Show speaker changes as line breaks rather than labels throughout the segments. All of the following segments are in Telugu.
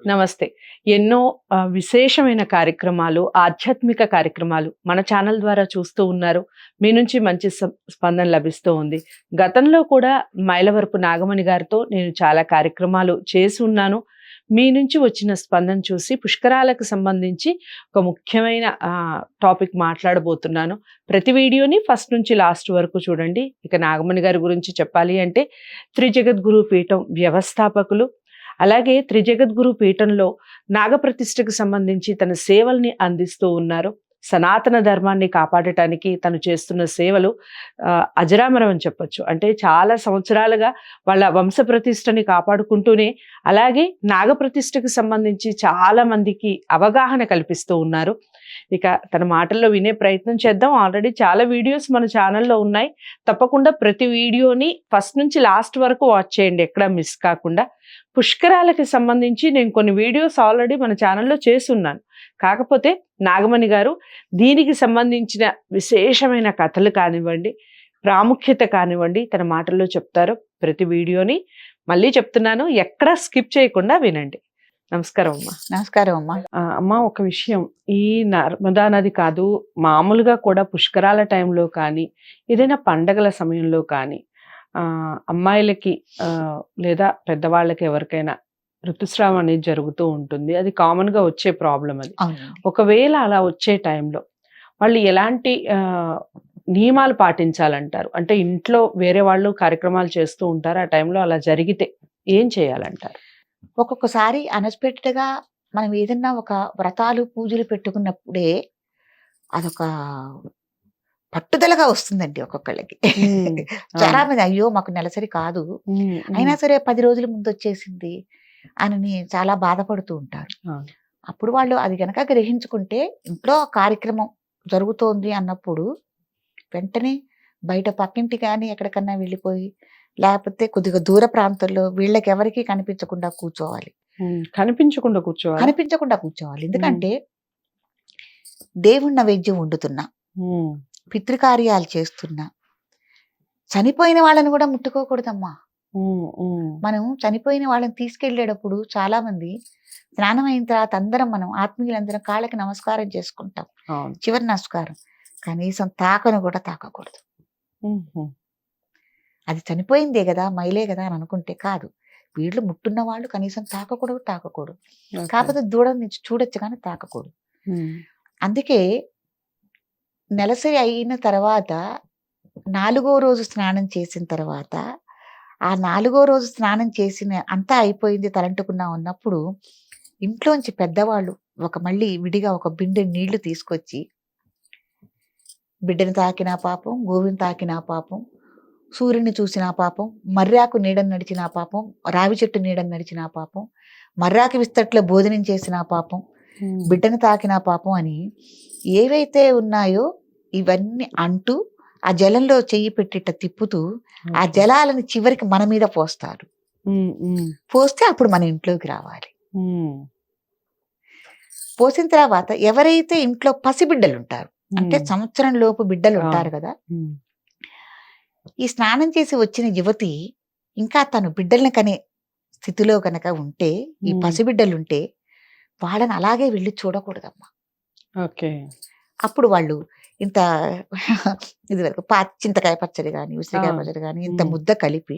నమస్తే. ఎన్నో విశేషమైన కార్యక్రమాలు, ఆధ్యాత్మిక కార్యక్రమాలు మన ఛానల్ ద్వారా చూస్తూ ఉన్నారు. మీ నుంచి మంచి స్పందన లభిస్తూ ఉంది. గతంలో కూడా మైలవరపు నాగమణి గారితో నేను చాలా కార్యక్రమాలు చేసి ఉన్నాను. మీ నుంచి వచ్చిన స్పందన చూసి పుష్కరాలకు సంబంధించి ఒక ముఖ్యమైన టాపిక్ మాట్లాడబోతున్నాను. ప్రతి వీడియోని ఫస్ట్ నుంచి లాస్ట్ వరకు చూడండి. ఇక నాగమణి గారి గురించి చెప్పాలి అంటే త్రిజగద్గురు పీఠం వ్యవస్థాపకులు, అలాగే త్రిజగద్గురు పీఠంలో నాగప్రతిష్ఠకు సంబంధించి తన సేవల్ని అందిస్తూ ఉన్నారు. సనాతన ధర్మాన్ని కాపాడటానికి తను చేస్తున్న సేవలు అజరామరం అని చెప్పొచ్చు. అంటే చాలా సంవత్సరాలుగా వాళ్ళ వంశ ప్రతిష్టని కాపాడుకుంటూనే అలాగే నాగప్రతిష్ఠకు సంబంధించి చాలా మందికి అవగాహన కల్పిస్తూ ఉన్నారు. ఇక తన మాటల్లో వినే ప్రయత్నం చేద్దాం. ఆల్రెడీ చాలా వీడియోస్ మన ఛానల్లో ఉన్నాయి. తప్పకుండా ప్రతి వీడియోని ఫస్ట్ నుంచి లాస్ట్ వరకు వాచ్ చేయండి, ఎక్కడ మిస్ కాకుండా. పుష్కరాలకి సంబంధించి నేను కొన్ని వీడియోస్ ఆల్రెడీ మన ఛానల్లో చేస్తున్నాను. కాకపోతే నాగమణి గారు దీనికి సంబంధించిన విశేషమైన కథలు కానివ్వండి, ప్రాముఖ్యత కానివ్వండి తన మాటల్లో చెప్తారు. ప్రతి వీడియోని మళ్ళీ చెప్తున్నాను, ఎక్కడా స్కిప్ చేయకుండా వినండి. నమస్కారం అమ్మా.
నమస్కారం అమ్మా.
అమ్మ, ఒక విషయం, ఈ నర్మదా నది కాదు, మామూలుగా కూడా పుష్కరాల టైంలో కానీ ఏదైనా పండగల సమయంలో కానీ అమ్మాయిలకి లేదా పెద్దవాళ్ళకి ఎవరికైనా ఋతుస్రావం అనేది జరుగుతూ ఉంటుంది. అది కామన్గా వచ్చే ప్రాబ్లం. అది ఒకవేళ అలా వచ్చే టైంలో వాళ్ళు ఎలాంటి నియమాలు పాటించాలంటారు? అంటే ఇంట్లో వేరే వాళ్ళు కార్యక్రమాలు చేస్తూ ఉంటారు, ఆ టైంలో అలా జరిగితే ఏం చేయాలంటారు?
ఒక్కొక్కసారి అన్ఎక్స్పెక్టెడ్ గా మనం ఏదన్నా ఒక వ్రతాలు పూజలు పెట్టుకున్నప్పుడే అదొక పట్టుదలగా వస్తుందండి ఒక్కొక్కళ్ళకి. చాలా మంది అయ్యో మాకు నెలసరి కాదు, అయినా సరే 10 రోజుల ముందు వచ్చేసింది అని చాలా బాధపడుతూ ఉంటారు. అప్పుడు వాళ్ళు అది కనుక గ్రహించుకుంటే ఇంట్లో కార్యక్రమం జరుగుతోంది అన్నప్పుడు వెంటనే బయట పక్కింటి కానీ ఎక్కడికన్నా వెళ్ళిపోయి, లేకపోతే కొద్దిగా దూర ప్రాంతాల్లో వీళ్ళకి ఎవరికి కనిపించకుండా కూర్చోవాలి. కనిపించకుండా కూర్చోవాలి. ఎందుకంటే దేవుడి నైవేద్యం వండుతున్నా, పితృకార్యాలు చేస్తున్నా, చనిపోయిన వాళ్ళని కూడా ముట్టుకోకూడదమ్మా. మనం చనిపోయిన వాళ్ళని తీసుకెళ్లేటప్పుడు చాలా మంది స్నానం అయిన తర్వాత అందరం మనం ఆత్మీయులందరం కాళ్ళకి నమస్కారం చేసుకుంటాం, చివరి నమస్కారం. కనీసం తాకను కూడా తాకకూడదు. అది చనిపోయిందే కదా, మైలే కదా అని అనుకుంటే కాదు. వీళ్ళు ముట్టున్న వాళ్ళు కనీసం తాకకూడదు. కాకపోతే దూరం నుంచి చూడొచ్చు కానీ తాకకూడదు. అందుకే నెలసరి అయిన తర్వాత 4వ రోజు స్నానం చేసిన తర్వాత, ఆ 4వ రోజు స్నానం చేసిన అంతా అయిపోయింది తలంటుకున్నా ఉన్నప్పుడు ఇంట్లోంచి పెద్దవాళ్ళు మళ్ళీ విడిగా ఒక బిందె నీళ్లు తీసుకొచ్చి, బిడ్డని తాకినా పాపం, గోవిని తాకినా పాపం, సూర్యుని చూసినా పాపం, మర్రాకు నీడని నడిచినా పాపం, రావి చెట్టు నీడని నడిచినా పాపం, మర్రాకు విస్తట్లో భోజనం చేసినా పాపం, బిడ్డను తాకినా పాపం అని ఏవైతే ఉన్నాయో ఇవన్నీ అంటూ ఆ జలంలో చెయ్యి పెట్టిట తిప్పుతూ ఆ జలాలను చివరికి మన మీద పోస్తారు. పోస్తే అప్పుడు మన ఇంట్లోకి రావాలి. పోసిన తర్వాత ఎవరైతే ఇంట్లో పసిబిడ్డలు ఉంటారు, అంటే సంవత్సరం లోపు బిడ్డలు ఉంటారు కదా, ఈ స్నానం చేసి వచ్చిన యువతి ఇంకా తను బిడ్డల్ని కనే స్థితిలో కనుక ఉంటే, ఈ పసిబిడ్డలుంటే వాళ్ళని అలాగే వెళ్ళి చూడకూడదమ్మా. అప్పుడు వాళ్ళు ఇంత ఇది వరకు చింతకాయ పచ్చడి కానీ, ఉసిరికాయ పచ్చడి కానీ ఇంత ముద్ద కలిపి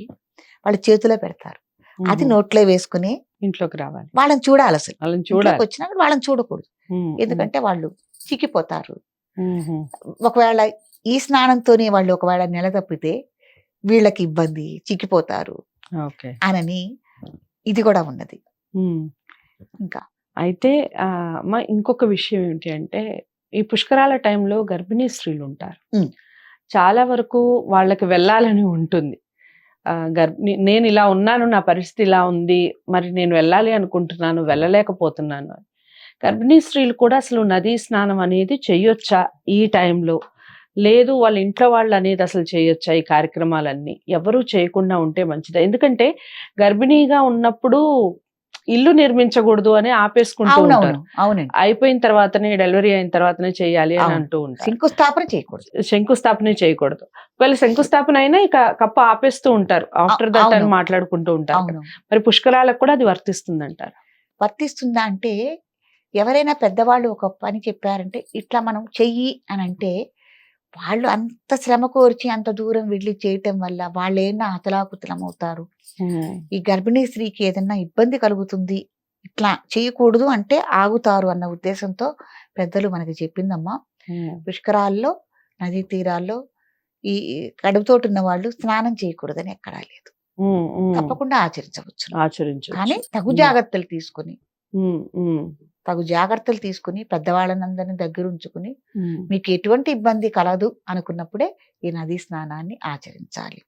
వాళ్ళ చేతిలో పెడతారు. అది నోట్లో వేసుకుని ఇంట్లోకి రావాలి. వాళ్ళని చూడాలి. అసలు వచ్చినా వాళ్ళని చూడకూడదు, ఎందుకంటే వాళ్ళు చిక్కిపోతారు. ఒకవేళ ఈ స్నానంతోనే వాళ్ళు ఒకవేళ నెల తప్పితే వీళ్ళకి ఇబ్బంది, చిక్కిపోతారు అనని ఇది కూడా ఉన్నది. ఇంకా
అయితే ఇంకొక విషయం ఏంటి అంటే, ఈ పుష్కరాల టైంలో గర్భిణీ స్త్రీలు ఉంటారు. చాలా వరకు వాళ్ళకి వెళ్ళాలని ఉంటుంది. నేను ఇలా ఉన్నాను, నా పరిస్థితి ఇలా ఉంది, మరి నేను వెళ్ళాలి అనుకుంటున్నాను, వెళ్ళలేకపోతున్నాను. గర్భిణీ స్త్రీలు కూడా అసలు నదీ స్నానం అనేది చెయ్యొచ్చా ఈ టైంలో? లేదు వాళ్ళ ఇంట్లో వాళ్ళు అనేది అసలు చేయొచ్చా? ఈ కార్యక్రమాలన్నీ ఎవరూ చేయకుండా ఉంటే మంచిదా? ఎందుకంటే గర్భిణీగా ఉన్నప్పుడు ఇల్లు నిర్మించకూడదు అని ఆపేసుకుంటూ ఉంటారు. అయిపోయిన తర్వాతనే, డెలివరీ అయిన తర్వాతనే చేయాలి అని అంటూ ఉంటారు. శంకుస్థాపన చేయకూడదు. ఒకవేళ శంకుస్థాపన అయినా ఇక కప్ప ఆపేస్తూ ఉంటారు, ఆఫ్టర్ దట్ అని మాట్లాడుకుంటూ ఉంటారు. మరి పుష్కరాలకు కూడా అది వర్తిస్తుంది అంటారు?
వర్తిస్తుందా అంటే, ఎవరైనా పెద్దవాళ్ళు ఒక పని చెప్పారంటే, ఇట్లా మనం చెయ్యి అని అంటే, వాళ్ళు అంత శ్రమ కోర్చి అంత దూరం వెళ్ళి చేయటం వల్ల వాళ్ళేమన్నా అతలాకుతలమవుతారు. ఈ గర్భిణీ స్త్రీకి ఏదన్నా ఇబ్బంది కలుగుతుంది, ఇట్లా చేయకూడదు అంటే ఆగుతారు అన్న ఉద్దేశంతో పెద్దలు మనకి చెప్పిందమ్మా. పుష్కరాల్లో, నదీ తీరాల్లో ఈ కడుపుతోటున్న వాళ్ళు స్నానం చేయకూడదని ఎక్కడా లేదు. తప్పకుండా ఆచరించవచ్చు. కానీ తగు జాగ్రత్తలు తీసుకొని పెద్దవాళ్ళనందరినీ దగ్గర ఉంచుకుని మీకు ఎటువంటి ఇబ్బంది కలదు అనుకున్నప్పుడే ఈ నదీ స్నానాన్ని ఆచరించాలి.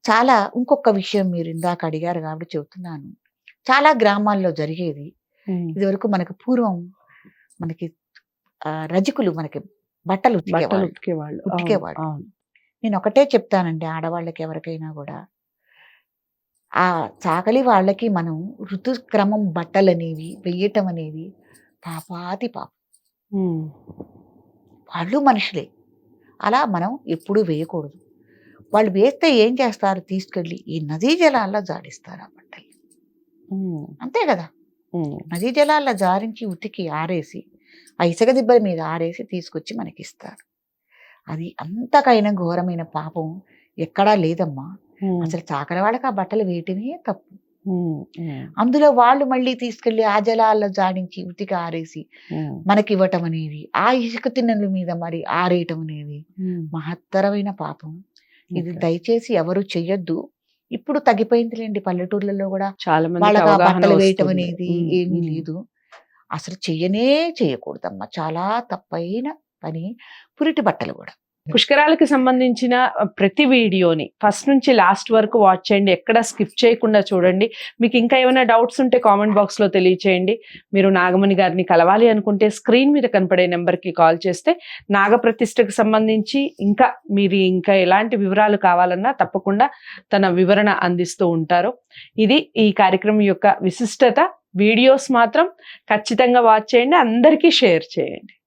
చాలా ఇంకొక విషయం మీరు ఇందాక అడిగారు కాబట్టి చెబుతున్నాను. చాలా గ్రామాల్లో జరిగేది, ఇదివరకు మనకు పూర్వం మనకి రజకులు మనకి బట్టలు ఉతికేవాళ్ళు. నేను ఒకటే చెప్తానండి ఆడవాళ్ళకి ఎవరికైనా కూడా, ఆ చాకలి వాళ్ళకి మనం ఋతుక్రమం బట్టలనేవి వెయ్యటం అనేది పాపాతి పాపం. వాళ్ళు మనుషులే, అలా మనం ఎప్పుడూ వేయకూడదు. వాళ్ళు వేస్తే ఏం చేస్తారు, తీసుకెళ్ళి ఈ నదీ జలాల్లో జాడిస్తారు ఆ బట్టలు. అంతే కదా, నదీ జలాల్లో జారించి ఉతికి ఆరేసి ఆ ఇసుక దిబ్బల మీద ఆరేసి తీసుకొచ్చి మనకిస్తారు. అది అంతకైనా ఘోరమైన పాపం ఎక్కడా లేదమ్మా. అసలు చాకలి వాళ్ళకి ఆ బట్టలు వేయటమే తప్పు. అందులో వాళ్ళు మళ్ళీ తీసుకెళ్లి ఆ జలాల్లో జాడించి ఉతికి ఆరేసి మనకి ఇవ్వటం అనేది, ఆ ఇసుక తిన్నెల మీద మరి ఆరేయటం అనేది మహత్తరమైన పాపం. ఇది దయచేసి ఎవరు చెయ్యొద్దు. ఇప్పుడు తగ్గిపోయిందిలేండి, పల్లెటూర్లలో కూడా
చాలా
వాళ్ళకి ఆ బట్టలు వేయటం అనేది ఏమీ లేదు. అసలు చేయకూడదమ్మా, చాలా తప్పైన పని. పురిటి బట్టలు కూడా.
పుష్కరాలకి సంబంధించిన ప్రతి వీడియోని ఫస్ట్ నుంచి లాస్ట్ వరకు వాచ్ చేయండి, ఎక్కడ స్కిప్ చేయకుండా చూడండి. మీకు ఇంకా ఏమైనా డౌట్స్ ఉంటే కామెంట్ బాక్స్ లో తెలియచేయండి. మీరు నాగమణి గారిని కలవాలి అనుకుంటే స్క్రీన్ మీద కనపడే నెంబర్కి కాల్ చేస్తే నాగప్రతిష్ఠకు సంబంధించి మీరు ఇంకా ఎలాంటి వివరాలు కావాలన్నా తప్పకుండా తన వివరణ అందిస్తూ ఉంటారు. ఇది ఈ కార్యక్రమం యొక్క విశిష్టత. వీడియోస్ మాత్రం ఖచ్చితంగా వాచ్ చేయండి, అందరికీ షేర్ చేయండి.